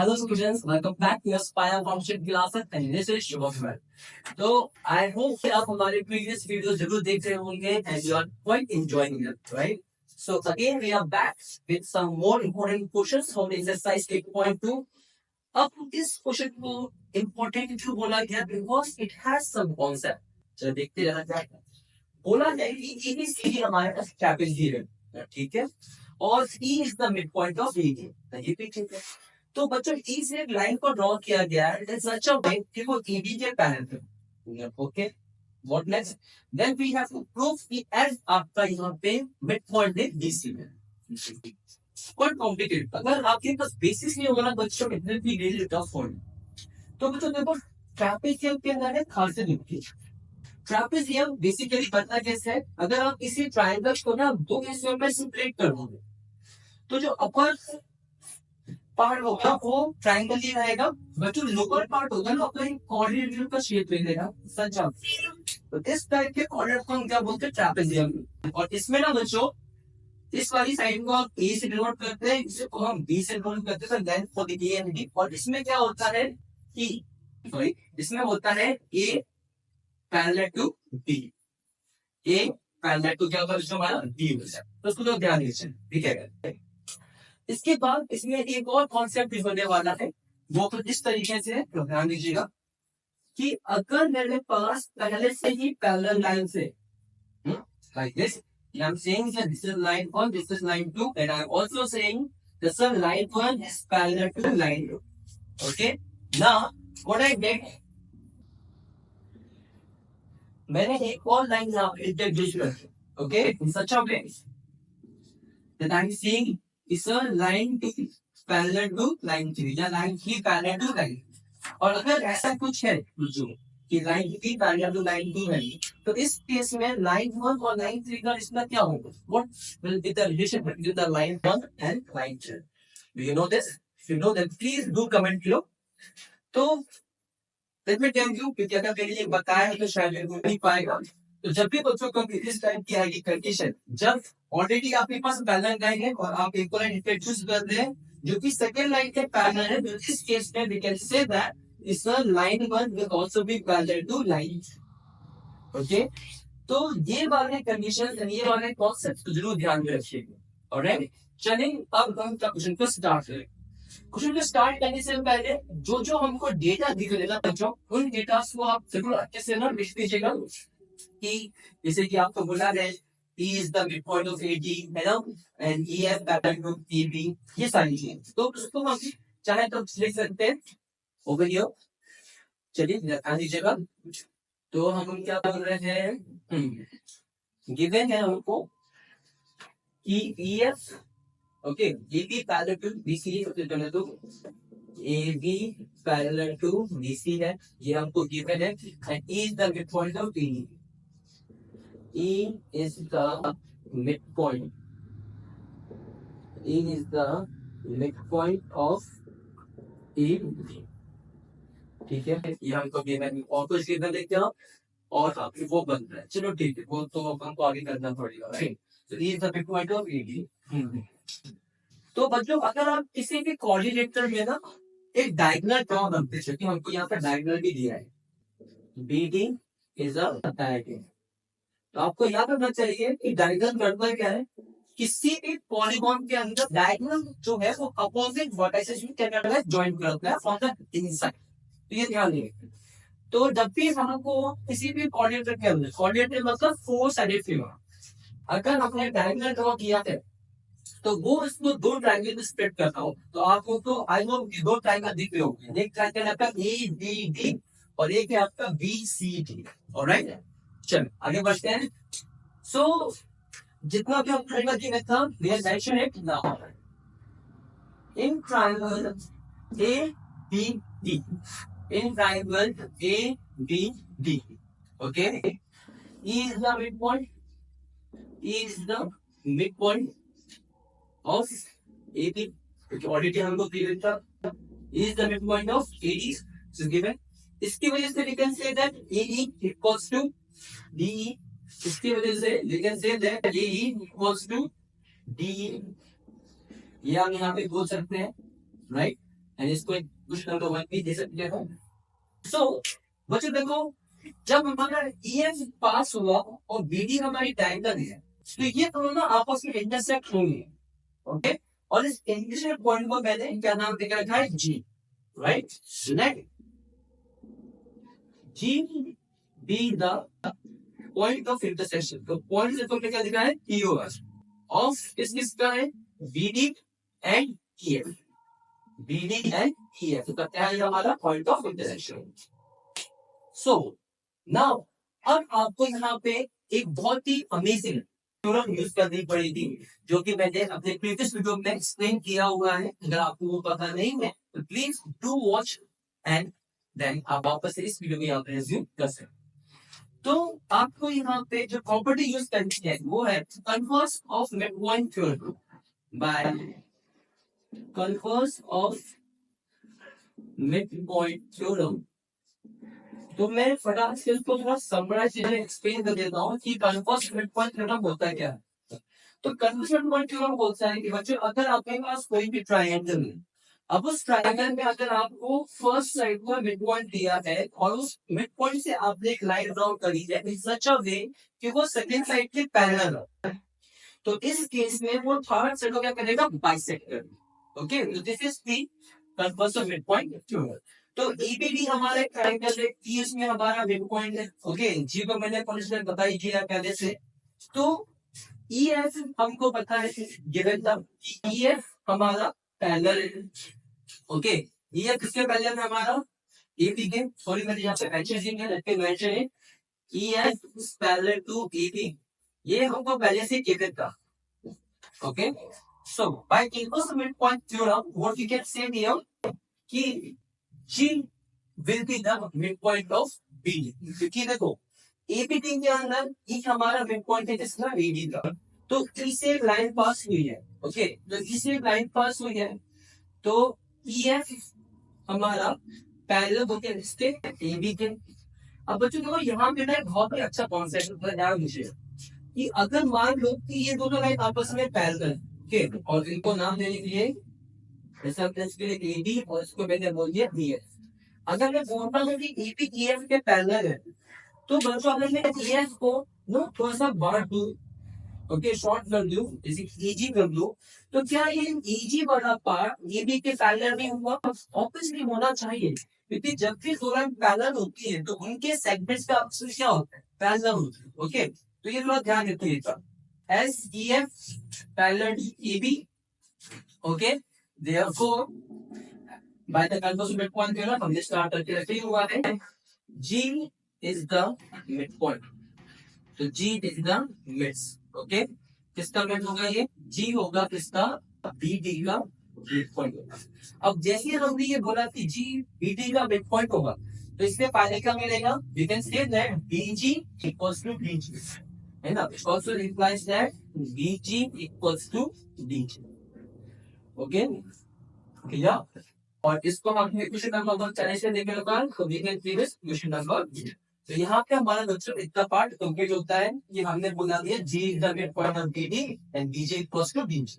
Hello students, welcome back to Aspire Function Classes and this is Shubham. तो I hope कि आप हमारे previous videos जरूर देख रहे होंगे and you are quite enjoying them, right? So again we are back with some more important questions from exercise 8.2. अब इस क्वेश्चन को important क्यों बोला गया because it has some concept. चलो देखते रहना चाहिए. बोला जाए कि ABCD हमारे पास ट्रैपेज गिवन है, ठीक है? और C is the midpoint of AD. ये भी ठीक है. तो बच्चों ई से एक लाइन को ड्रॉ किया गया है इन सच अ वे कि वो AB के पैरेलल है. Okay, what next? Then we have to prove कि एज आपका यहाँ पे मिड पॉइंट है BC में. Quite complicated. अगर आपके पास बेसिस नहीं होगा ना बच्चों, इतने भी रियली टफ होगा. तो बच्चों देखो ट्रैपेजियम के अंदर है खालसे निकली. ट्रैपेजियम बेसिकली बनता कैसे है? अगर आप इसी ट्रायंगल को ना दो हिस्सों में स्प्लिट कर दोगे तो जो अपर पार्ट होगा वो ट्रायंगल ही रहेगा, बट जो लोअर पार्ट होगा ना अपना क्वाड्रिलेटरल का शेप ले लेगा सच आप. तो इस टाइप के क्वाड्रेंट को हम क्या बोलते हैं? ट्रैपेजियम. और इसमें ना बच्चों इस वाली साइड को आप ए से डिनोट करते हैं, इसे को हम बी से डिनोट करते हैं, length for the A and D. और इसमें क्या होता है कि सॉरी इसमें होता है A parallel to B. A parallel to क्या होता है? जो हमारा बी होता है. तो उसको तो ध्यान दीजिए, ठीक है. इसके बाद इसमें एक और कॉन्सेप्ट भी होने वाला है, वो कुछ इस तरीके से है. तो ध्यान दीजिएगा कि अगर मेरे पास पहले से ही पैरेलल लाइन से like this, I am saying that this is line 1, this is line 2 and I am also saying this line 1 is parallel to line 2. Okay, now what I get, मैंने एक और लाइन यहाँ पे introduce कर. Okay, in such a way that I am saying is a line 2 parallel to line 3 या line 3 parallel to line. और अगर ऐसा कुछ है जो कि line 3 parallel to line 2 है, तो इस केस में line 1 और line 3 का इसमें क्या होगा? What will be the relation between the line 1 and line 2? Do you know this? If you know then please do comment below. तो let me tell you, क्योंकि अगर मेरे लिए बताया तो शायद मेरे को नहीं पाएगा. तो जब भी बच्चों को इस टाइप की आएगी कंडीशन, जब ऑलरेडी आपके पास पैरेलल लाइन है और आप एक लाइन इंट्रोड्यूस कर रहे हैं जो कि सेकंड लाइन के पैरेलल है, तो इस केस में वी कैन से दैट इस line 1 will also be parallel to line. Okay, तो ये वाले कंडीशन, ये वाले कॉन्सेप्ट को जरूर ध्यान में रखिएगा. ऑलराइट, चलिए अब हम क्वेश्चन को स्टार्ट करें. क्वेश्चन को स्टार्ट करने से पहले जो जो हमको डेटा दिख रहा बच्चों, उन डेटा को आप जरूर अच्छे से ना लिख दीजिएगा कि जैसे कि आपको बोला है E is the midpoint of AD, है ना, and EF parallel to AB, ये सारी चीजें. तो उसको हम चाहे तो लिख सकते हैं ओवर हियर. चलिए ध्यान दीजिएगा. तो हम क्या बोल रहे हैं, गिवन है हमको कि EF okay AB parallel to BC, तो AB पैरेलल टू BC है, ये हमको गिवन है. And E is the midpoint of AD. E is the midpoint. E is the midpoint of AB. ठीक है, ये हमको गिवन. और कुछ गिवन देखते हैं और आपकी वो बन रहा है. चलो ठीक है, वो तो हमको आगे करना पड़ेगा. राइट, तो E is the midpoint of AB. तो बच्चों अगर आप किसी भी कोऑर्डिनेटर में ना एक डायगोनल ड्रॉ करते हैं, हमको यहाँ पे डायगोनल भी दिया है, BD is a डायगोनल. तो आपको याद रखना चाहिए कि डायगोनल करना क्या है, किसी भी पॉलीगॉन के अंदर डायगोनल जो है वो अपोजिट वर्टिसेस में क्या करता है? ज्वाइन करता है फ्रॉम द इनसाइड. तो ये ध्यान रखिए. तो जब भी हमको किसी भी कोऑर्डिनेटर के अंदर, कोऑर्डिनेटर मतलब फोर साइडेड फिगर, अगर हमने डायगोनल ड्रॉ किया है तो वो इसको दो ट्रायंगल में स्प्लिट करता हो. तो आपको तो आई नो दो ट्रायंगल दिख रहे होंगे. एक ट्रायंगल है आपका ABD और एक है आपका BCD. ऑलराइट, चलो आगे बढ़ते हैं. सो जितना भी हम ट्रायंगल की था we have mention it now in triangle ABD. In triangle ABD, okay, E is the midpoint. E is the midpoint of AB. Already हमको गिवन था. E is the midpoint of AD is given. इसकी वजह से we can say that AE equals to DE. इसकी वजह से we can say that AE equals to DE. ये हम यहाँ पे बोल सकते हैं, राइट. एंड इसको एक क्वेश्चन नंबर 1 भी दे सकते हो। सो बच्चों देखो, जब हमारा ईएफ पास हुआ और बीडी हमारी डायगोनल है, तो ये दोनों ना आपस में इंटरसेक्ट होंगे, ओके। और इस इंटरसेक्ट पॉइंट को मैंने क्या नाम दे रखा है, जी, right. Next, G be the point of intersection. तो पॉइंट से तो क्या लिखा है, पीओएस ऑफ किसका है, BD and EF, BD and EF, तो क्या है हमारा point of intersection. So now अब आपको यहाँ पे एक बहुत ही अमेजिंग थ्योरम यूज करनी पड़ेगी, जो कि मैंने अपने प्रीवियस वीडियो में एक्सप्लेन किया हुआ है। अगर आपको वो पता नहीं है तो please do watch and then आप वापस से इस वीडियो में आप रिज्यूम कर सकते। तो आपको यहाँ पे जो प्रॉपर्टी यूज करनी है वो है converse of mid point theorem by converse of mid point theorem. तो मैं फटाफट से इसको थोड़ा समराइज एक्सप्लेन कर देता हूँ कि कन्वर्स मिड पॉइंट थ्योरम होता है क्या। तो कन्वर्स मिड पॉइंट थ्योरम बोलता है कि बच्चों अगर आपके पास कोई भी ट्रायंगल है, अब उस ट्रायंगल में अगर आपको फर्स्ट साइड को मिड पॉइंट दिया है और उस मिड पॉइंट से आपने एक लाइन ड्रॉ करी है इन सच अ वे कि वो सेकंड साइड के पैरेलल है, तो इस केस में वो थर्ड साइड को क्या करेगा, बाइसेक्ट करेगा। ओके, तो this is the converse of mid point theorem. तो एबीडी हमारा एक ट्रायंगल है, टी इसमें हमारा मिड पॉइंट है। ओके, जी को मैंने पॉइंट बताई दिया पहले से। तो ईएफ हमको पता है, गिवन द ईएफ हमारा पैरेलल है। ओके, ईएफ किसके पैरेलल है हमारा, एबी के। सॉरी मैंने यहाँ पे मेंशन है, let me mention it, EF is parallel to AB. ये हमको पहले से गिवन था। Okay, so by inverse mid point theorem what you can say here कि G will be the midpoint of BD, क्योंकि देखो एबीडी के अंदर ये हमारा मिड पॉइंट है जिसका एडी का। तो ई से एक लाइन पास हुई है, ओके, तो ई से एक लाइन पास हुई है, तो ईएफ हमारा पैरेलल होके रिश्ते एबी के। अब बच्चों देखो यहाँ पे ना बहुत ही अच्छा कॉन्सेप्ट बताया मुझे कि अगर मान लो कि ये दोनों लाइन आपस में पैरेलल है, ओके, और इनको नाम देने के लिए जैसे हमने इसके लिए एडी और इसको मैंने बोल दिया बीएफ। अगर मैं बोलता हूँ कि एपी ईएफ के पैरेलल है, तो बच्चों अगर मैं ईएफ को नो थोड़ा सा बढ़ा दूं, ओके, शॉर्ट कर दूं, जैसे ईजी कर दूं, तो क्या ये ईजी वाला पार्ट एबी के पैरेलल में होगा, ऑब्वियसली होना चाहिए, क्योंकि जब भी दो लाइन पैरेलल होती है तो उनके सेगमेंट्स का अक्सर क्या होता है, पैरेलल होता है। ओके, तो ये थोड़ा ध्यान रखिएगा, as EF parallel to AB. Okay, therefore by the converse midpoint theorem हम स्टार्ट करके रखे हुआ है, G is the midpoint, तो G is the mids। Okay, किसका मिड होगा ये, G होगा किसका, BD का मिडपॉइंट होगा। अब जैसे हमने ये बोला कि G BD का मिडपॉइंट होगा, तो इसमें फायदा क्या मिलेगा, we can say that BG equals to DG, है ना, it also implies that BG equals to DG। Okay, clear. और इसको हम क्वेश्चन नंबर 1 से देखें लोग, तो देखें प्रीवियस क्वेश्चन नंबर। तो यहाँ पे हमारा बच्चों इतना पार्ट कंप्लीट होता है कि हमने बोला दिया G is the midpoint of BD and BG equals to DG,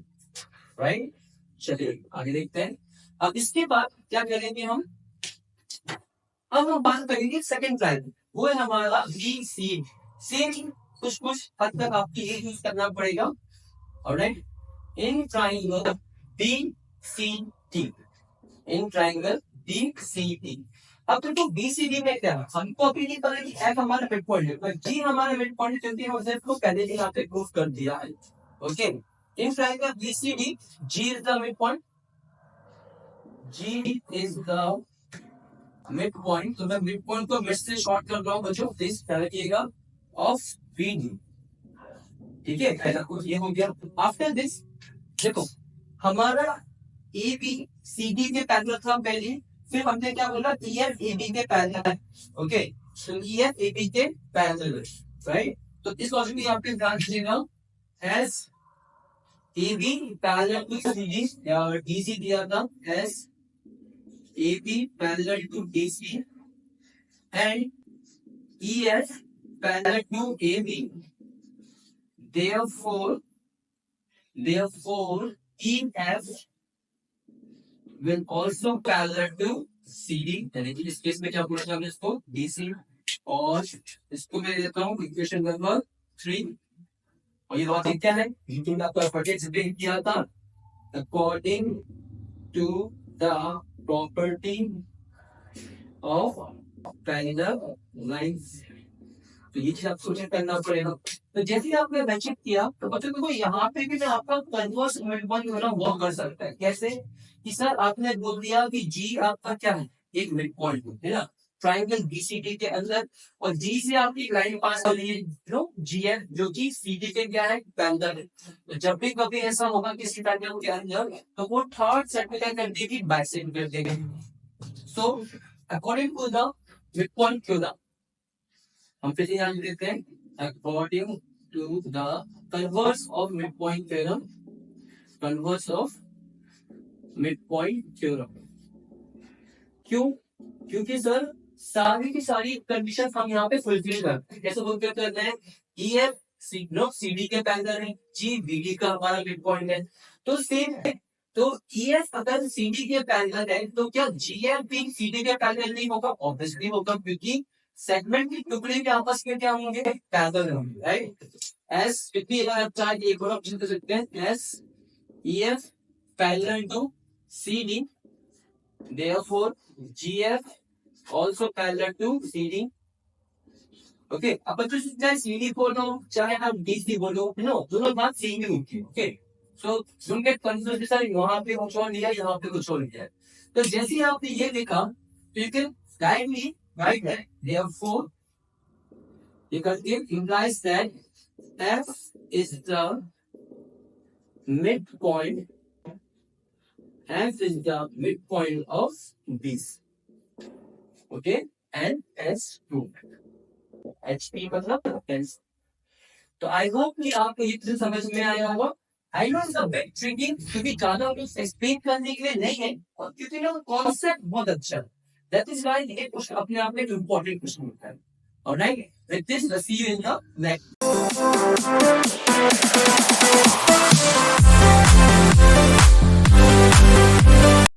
right. चलिए आगे देखते हैं। अब इसके बाद क्या करेंगे हम, अब हम बात करेंगे सेकंड ट्रायंगल, वो है हमारा BC। सेम कुछ हद तक आपको ये यूज करना पड़ेगा, alright. In triangle BCD, in triangle BCD। अब देखो BCD में क्या है, हमको अभी नहीं पता कि F हमारा मिड पॉइंट है, पर G हमारा मिड पॉइंट क्योंकि हमने इसको पहले ही यहाँ पे प्रूव कर दिया है। Okay, in triangle BCD G is the mid point, G is the mid point. तो मैं मिड पॉइंट को मिड से शॉर्ट कर रहा हूँ बच्चों, प्लीज ध्यान रखिएगा, ऑफ BD। ठीक है, ऐसा कुछ ये हो गया। आफ्टर दिस देखो हमारा ए बी सी डी के पैरेलल था पहले, फिर हमने क्या बोला ईएफ ए बी के पैरेलल। ओके, तो ईएफ ए बी के पैरेलल, राइट। तो इस लॉजिक में आप ध्यान दीजिएगा, as A B parallel to C D और डीसी दिया था, as A B parallel to DC and EF parallel to AB बी। therefore EF will also parallel to CD, यानी कि इस केस में क्या बोला जाएगा इसको DC, और इसको मैं देता हूँ इक्वेशन नंबर 3, और ये लॉजिक क्या है, यूट्यूब आपको एफर्टेज ब्रेक किया था, according to the property of parallel lines. तो ये चीज आप सोच करना पड़ेगा। तो जैसे ही आपने मेंशन किया तो बच्चों देखो यहाँ पे भी मैं आपका कन्वर्स मिड पॉइंट जो है ना वर्क कर सकता है। कैसे कि सर आपने बोल दिया कि जी आपका क्या है, एक मिड पॉइंट है ना ट्रायंगल बीसीडी के अंदर, और जी से आपकी लाइन पास कर रही है नो जी है जो कि सीडी के क्या है पैरेलल है। तो जब भी कभी ऐसा होगा किसी पैरेलल के अंदर तो वो थर्ड सेट में क्या कर देगी, बाइसेक्ट कर देगी। So according to the mid point theorem, हम फिर से यहाँ लिख देते हैं according to the converse of mid point theorem, converse of mid point theorem. क्यों? क्योंकि सर सारी की सारी कंडीशन हम यहाँ पे फुलफिल करते हैं। जैसे फुलफिल करते हैं ई एफ सीडी के पैरेलल है, जी बीडी का हमारा मिड पॉइंट है, तो सेम है। तो ई एफ अगर सीडी के पैरेलल है तो क्या जी एफ भी सीडी के पैरेलल नहीं होगा? ऑब्वियसली होगा, क्योंकि सेगमेंट के टुकड़े के आपस में क्या होंगे, पैरेलल होंगे, राइट। एस कितनी चार्ज एक और ऑप्शन कर सकते हैं, as E F parallel to CD, therefore GF also parallel to CD. Okay, अब तो चाहे CD बोलो चाहे आप DC बोलो, नो दोनों बात सेम ही होगी। Okay, so don't get confused sir यहाँ पे कुछ और लिया यहाँ पे कुछ और लिया। तो जैसे ही आपने ये देखा तो you can directly write that therefore you can implies that F is the midpoint, F is the midpoint of this. Okay, and S2. HP मतलब S. तो आई होप कि आपको ये चीज समझ में आया होगा। I know it's a bit tricky, क्योंकि ज्यादा कुछ एक्सप्लेन करने के लिए नहीं है, और क्योंकि ना कॉन्सेप्ट बहुत अच्छा है। दैट इज व्हाई ये कुछ अपने आप में इंपॉर्टेंट क्वेश्चन होता है। Alright, with this see you in the next.